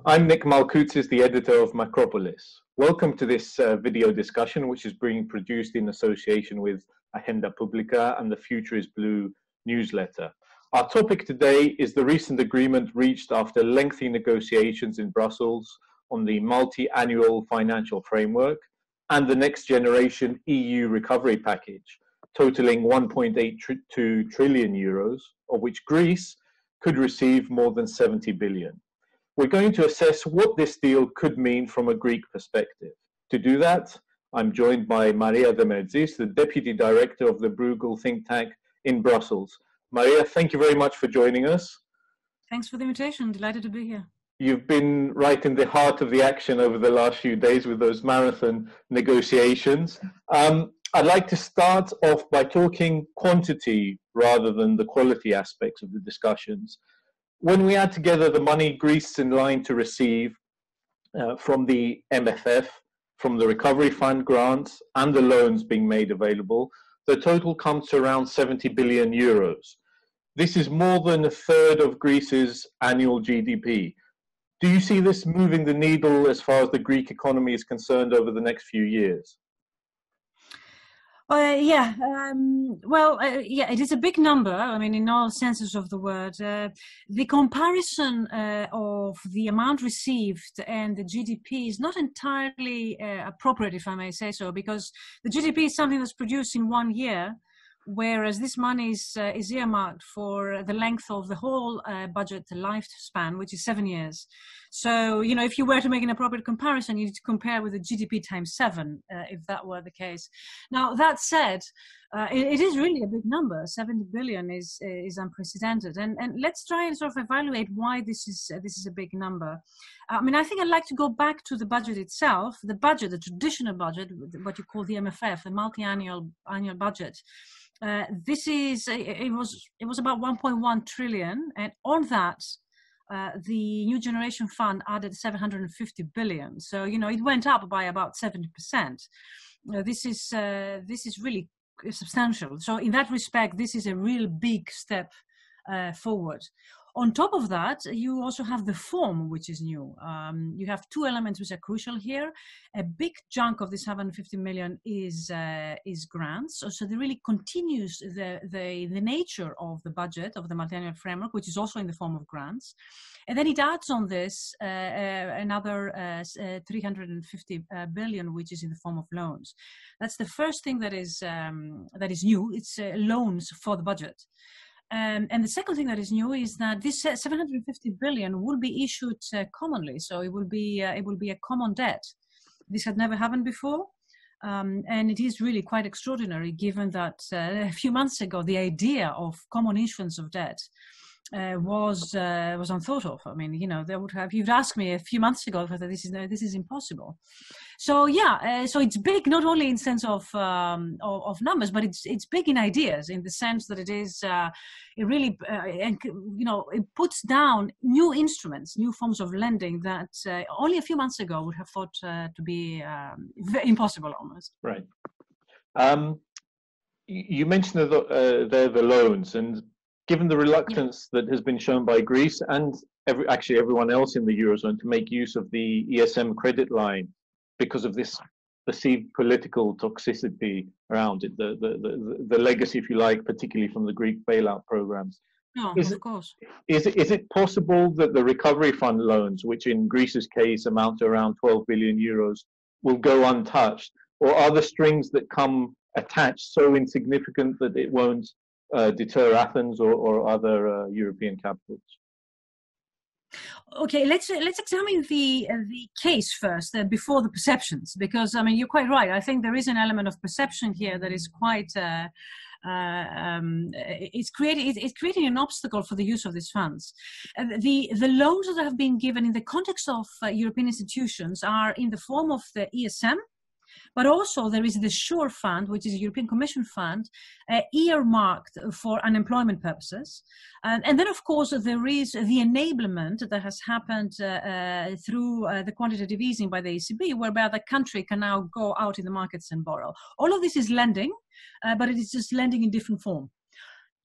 I'm Nick Malkoutzis, the editor of Macropolis. Welcome to this video discussion, which is being produced in association with Agenda Publica and the Future is Blue newsletter. Our topic today is the recent agreement reached after lengthy negotiations in Brussels on the multi-annual financial framework and the next generation EU recovery package, totaling 1.82 trillion euros, of which Greece could receive more than 70 billion. We're going to assess what this deal could mean from a Greek perspective. To do that, I'm joined by Maria Demertzis, the Deputy Director of the Bruegel think tank in Brussels. Maria, thank you very much for joining us. Thanks for the invitation. Delighted to be here. You've been right in the heart of the action over the last few days with those marathon negotiations. I'd like to start off by talking quantity rather than the quality aspects of the discussions. When we add together the money Greece is in line to receive from the MFF, from the Recovery Fund grants and the loans being made available, the total comes to around 70 billion euros. This is more than a third of Greece's annual GDP. Do you see this moving the needle as far as the Greek economy is concerned over the next few years? Yeah, it is a big number. I mean, in all senses of the word. The comparison of the amount received and the GDP is not entirely appropriate, if I may say so, because the GDP is something that's produced in 1 year, whereas this money is earmarked for the length of the whole budget lifespan, which is 7 years. So, you know, if you were to make an appropriate comparison, you need to compare with the GDP times 7, if that were the case. Now, that said, it is really a big number. 70 billion is unprecedented. And let's try and sort of evaluate why this is a big number. I mean, I think I'd like to go back to the budget itself, the traditional budget, what you call the MFF, the multi-annual budget. It was about 1.1 trillion, and on that, the New Generation Fund added 750 billion. So, you know, it went up by about 70%. This is really substantial. So, in that respect, this is a real big step forward. On top of that, you also have the form, which is new. You have two elements which are crucial here. A big chunk of this 750 million is grants. So it really continues the nature of the budget of the multi-annual framework, which is also in the form of grants. And then it adds on this another 350 billion, which is in the form of loans. That's the first thing that is new. It's loans for the budget. And the second thing that is new is that this 750 billion will be issued commonly, so it will be a common debt. This had never happened before, and it is really quite extraordinary, given that a few months ago the idea of common issuance of debt was unthought of. I mean, you know, you'd asked me a few months ago whether this is impossible. So yeah, so it's big not only in sense of numbers, but it's big in ideas, in the sense that it really it puts down new instruments, new forms of lending that only a few months ago would have thought to be impossible almost. Right. You mentioned the loans, and given the reluctance that has been shown by Greece and everyone else in the Eurozone to make use of the ESM credit line because of this perceived political toxicity around it, the legacy, if you like, particularly from the Greek bailout programs. No, of course. Is it possible that the Recovery Fund loans, which in Greece's case amount to around 12 billion euros, will go untouched? Or are the strings that come attached so insignificant that it won't deter Athens or other European capitals? Okay, let's examine the case first before the perceptions, because I mean, you're quite right. I think there is an element of perception here that is quite it's creating an obstacle for the use of these funds. The loans that have been given in the context of European institutions are in the form of the ESM. But also there is the SURE fund, which is a European Commission fund, earmarked for unemployment purposes. And then, of course, there is the enablement that has happened through the quantitative easing by the ECB, whereby the country can now go out in the markets and borrow. All of this is lending, but it is just lending in different form.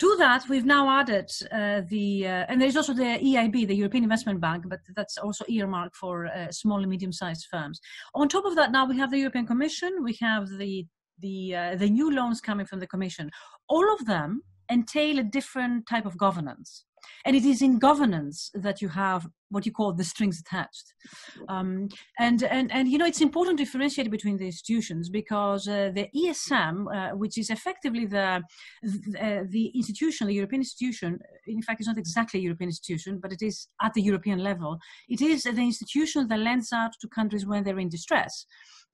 To that, we've now added and there's also the EIB, the European Investment Bank, but that's also earmarked for small and medium-sized firms. On top of that, now we have the European Commission, we have the new loans coming from the Commission. All of them entail a different type of governance. And it is in governance that you have what you call the strings attached. And you know, it's important to differentiate between the institutions because the ESM, which is effectively the institution, the European institution, in fact, it's not exactly a European institution, but it is at the European level. It is the institution that lends out to countries when they're in distress.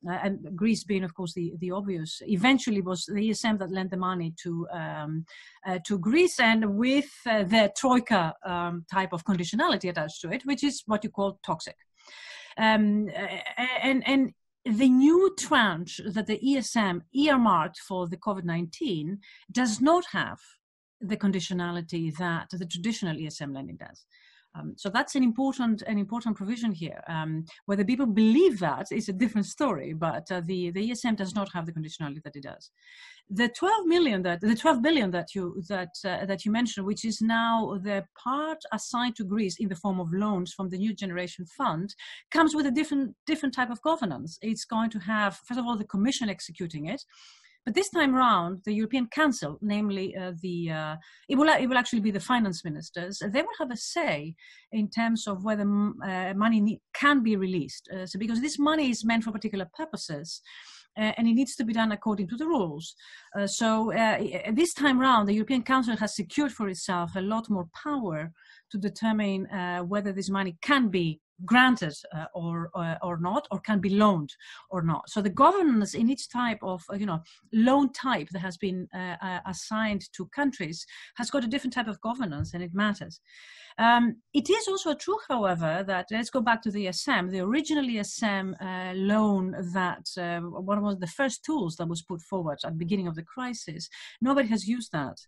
And Greece being, of course, the obvious. Eventually, was the ESM that lent the money to Greece, and with the troika type of conditionality attached to it, which is what you call toxic. And the new tranche that the ESM earmarked for the COVID-19 does not have the conditionality that the traditional ESM lending does. So that's an important provision here. Whether people believe that is a different story, but the ESM does not have the conditionality that it does. The 12 billion that you mentioned, which is now the part assigned to Greece in the form of loans from the New Generation Fund, comes with a different type of governance. It's going to have, first of all, the Commission executing it. But this time around, the European Council, namely it will actually be the finance ministers, they will have a say in terms of whether money can be released. So because this money is meant for particular purposes, and it needs to be done according to the rules. So this time around, the European Council has secured for itself a lot more power to determine whether this money can be granted or not, or can be loaned or not. So the governance in each type of loan type that has been assigned to countries has got a different type of governance, and it matters. It is also true, however, that let's go back to the ESM, the original ESM loan that one of the first tools that was put forward at the beginning of the crisis. Nobody has used that,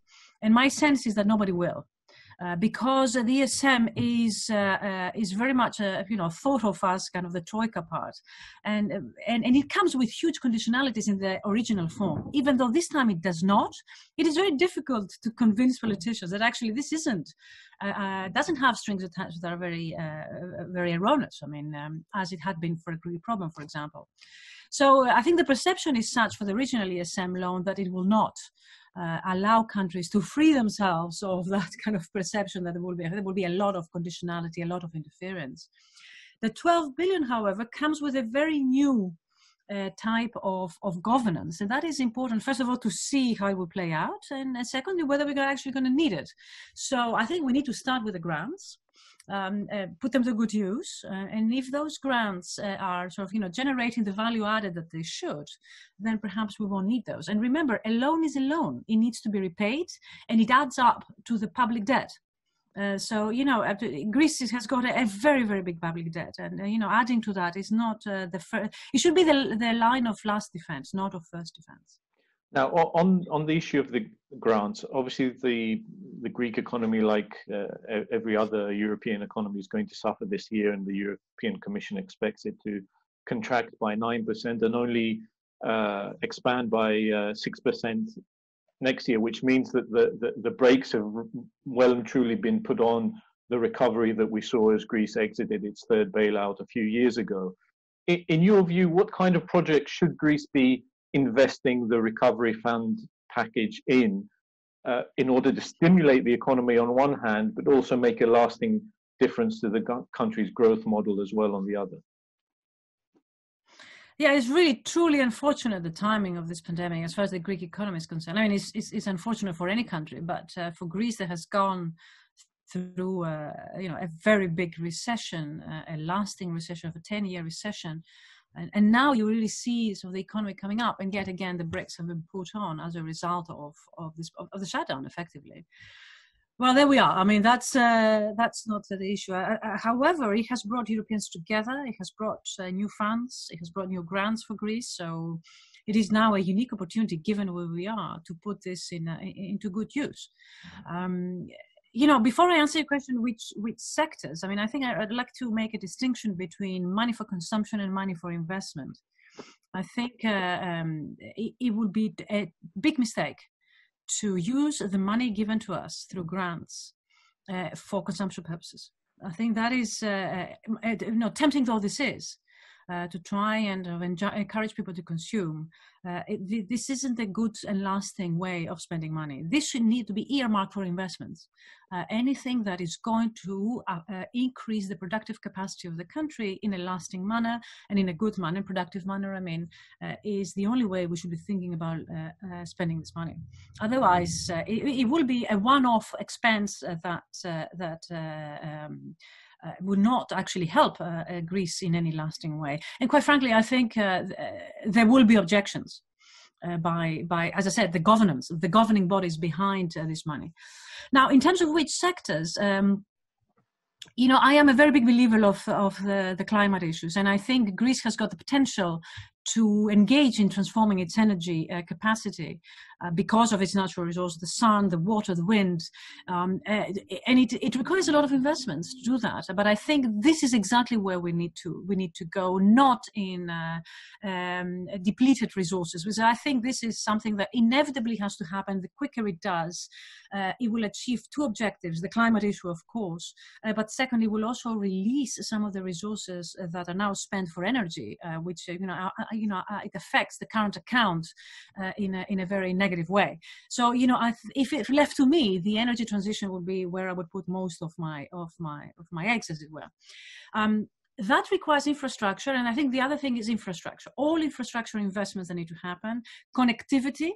and my sense is that nobody will. Because the ESM is very much thought of as kind of the troika part, and it comes with huge conditionalities in the original form. Even though this time it does not, it is very difficult to convince politicians that actually this doesn't have strings attached that are very very erroneous. I mean, as it had been for a Greek problem, for example. So I think the perception is such for the original ESM loan that it will not allow countries to free themselves of that kind of perception that there will be a lot of conditionality, a lot of interference. The 12 billion, however, comes with a very new type of governance, and that is important, first of all, to see how it will play out, and secondly, whether we're actually going to need it. So I think we need to start with the grants, put them to good use, and if those grants are sort of generating the value added that they should, then perhaps we won't need those. And remember, a loan is a loan; it needs to be repaid, and it adds up to the public debt. So Greece has got a very, very big public debt, and adding to that is not the first. It should be the line of last defense, not of first defense. Now, on the issue of the grants, obviously the Greek economy, like every other European economy, is going to suffer this year, and the European Commission expects it to contract by 9% and only expand by 6% next year, which means that the brakes have well and truly been put on the recovery that we saw as Greece exited its third bailout a few years ago. In your view, what kind of projects should Greece be investing the recovery fund package in order to stimulate the economy on one hand, but also make a lasting difference to the country's growth model as well on the other? Yeah, it's really truly unfortunate, the timing of this pandemic as far as the Greek economy is concerned. I mean, it's unfortunate for any country, but for Greece that has gone through a very big recession, a lasting recession, of a 10-year recession. And now you really see sort of the economy coming up, and yet again the brakes have been put on as a result of the shutdown, effectively. Well, there we are. I mean, that's not the issue. However, it has brought Europeans together. It has brought new funds. It has brought new grants for Greece. So it is now a unique opportunity, given where we are, to put this into good use. Before I answer your question, which sectors, I mean, I think I'd like to make a distinction between money for consumption and money for investment. I think it would be a big mistake to use the money given to us through grants for consumption purposes. I think that is, tempting though this is, to try and encourage people to consume. This isn't a good and lasting way of spending money. This should need to be earmarked for investments. Anything that is going to increase the productive capacity of the country in a lasting manner and in a good manner, productive manner, is the only way we should be thinking about spending this money. Otherwise, it will be a one-off expense that would not actually help Greece in any lasting way. And quite frankly, I think there will be objections by, as I said, the governance, the governing bodies behind this money. Now, in terms of which sectors, I am a very big believer of the climate issues, and I think Greece has got the potential to engage in transforming its energy capacity because of its natural resources, the sun, the water, the wind, and it requires a lot of investments to do that. But I think this is exactly where we need to go, not in depleted resources, because I think this is something that inevitably has to happen. The quicker it does, it will achieve two objectives: the climate issue, of course, but secondly, will also release some of the resources that are now spent for energy, which it affects the current account in a very negative way. So if left to me, the energy transition would be where I would put most of my eggs, as it were. That requires infrastructure, and I think the other thing is infrastructure. All infrastructure investments that need to happen, connectivity,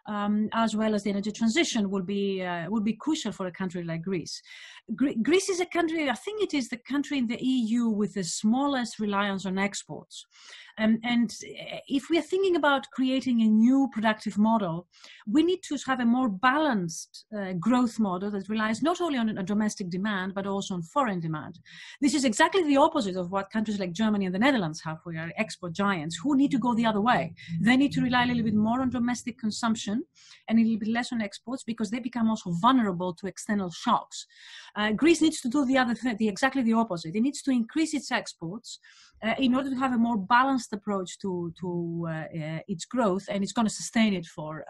as well as the energy transition will be crucial for a country like Greece. Greece is a country, I think it is the country in the EU with the smallest reliance on exports. And if we are thinking about creating a new productive model, we need to have a more balanced growth model that relies not only on domestic demand, but also on foreign demand. This is exactly the opposite of what countries like Germany and the Netherlands have, who are export giants, who need to go the other way. They need to rely a little bit more on domestic consumption and a little bit less on exports, because they become also vulnerable to external shocks. Greece needs to do the other thing, exactly the opposite. It needs to increase its exports in order to have a more balanced approach to its growth, and it's going to sustain it for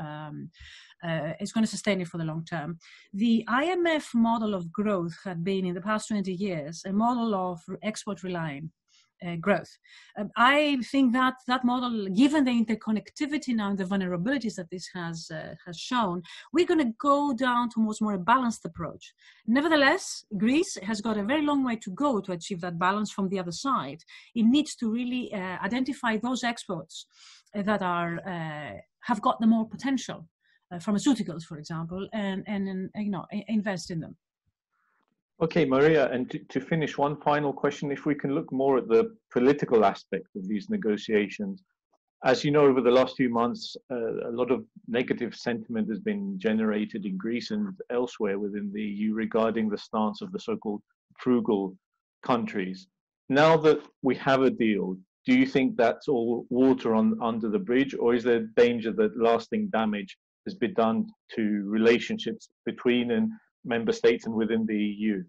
the long term. The IMF model of growth had been, in the past 20 years, a model of export relying growth. I think that model, given the interconnectivity now and the vulnerabilities that this has shown, we're going to go down towards more a balanced approach. Nevertheless, Greece has got a very long way to go to achieve that balance from the other side. It needs to really identify those exports that have got the more potential, pharmaceuticals, for example, and invest in them. Okay, Maria, and to finish, one final question, if we can look more at the political aspect of these negotiations. As you know, over the last few months, a lot of negative sentiment has been generated in Greece and elsewhere within the EU regarding the stance of the so-called Bruegel countries. Now that we have a deal, do you think that's all water under the bridge, or is there danger that lasting damage has been done to relationships between member states and within the EU?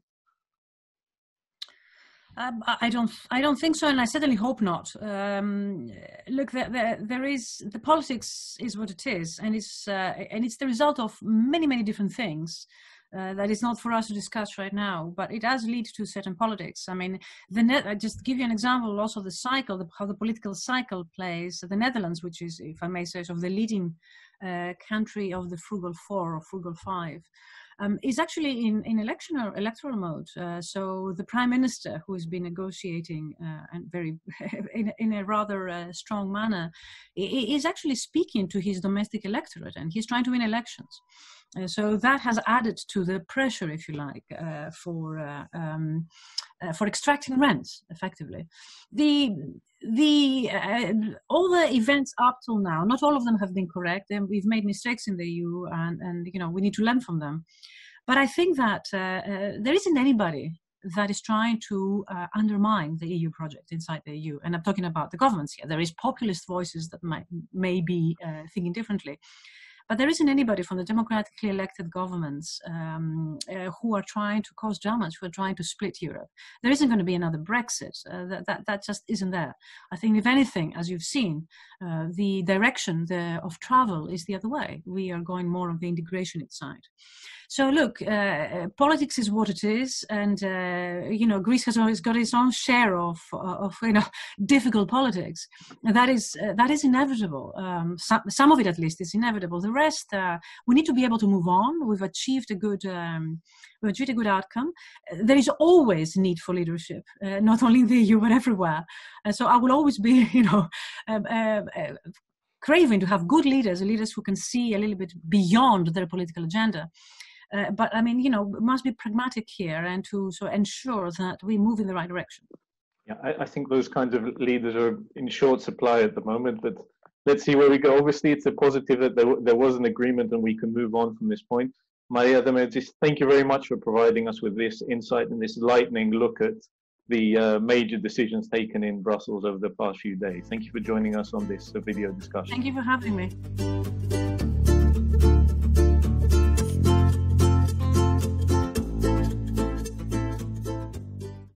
I don't think so, and I certainly hope not. Look, there is, the politics is what it is, and it's the result of many different things that is not for us to discuss right now, but it does lead to certain politics. I mean, I just give you an example also of the cycle, how the political cycle plays. The Netherlands, which is, if I may say so, the leading country of the Frugal Four or Frugal Five, is actually in electoral mode. So the Prime Minister, who has been negotiating and very in a rather strong manner, is actually speaking to his domestic electorate, and he's trying to win elections. So that has added to the pressure, if you like, for extracting rents, effectively. All the events up till now, not all of them have been correct, and we've made mistakes in the EU, and we need to learn from them. But I think that there isn't anybody that is trying to undermine the EU project inside the EU, and I'm talking about the governments here. There is populist voices that may be thinking differently. But there isn't anybody from the democratically elected governments who are trying to cause damage, who are trying to split Europe. There isn't going to be another Brexit. That just isn't there. I think, if anything, as you've seen, the direction of travel is the other way. We are going more on the integration side. So look, politics is what it is, and Greece has always got its own share of difficult politics. And that is inevitable. Some of it, at least, is inevitable. The rest, we need to be able to move on. We've achieved a good outcome. There is always need for leadership, not only in the EU but everywhere. And so I will always be, craving to have good leaders who can see a little bit beyond their political agenda. But I mean, we must be pragmatic here and to ensure that we move in the right direction. Yeah, I think those kinds of leaders are in short supply at the moment, but let's see where we go. Obviously, it's a positive that there was an agreement and we can move on from this point. Maria Demertzis, thank you very much for providing us with this insight and this lightning look at the major decisions taken in Brussels over the past few days. Thank you for joining us on this video discussion. Thank you for having me.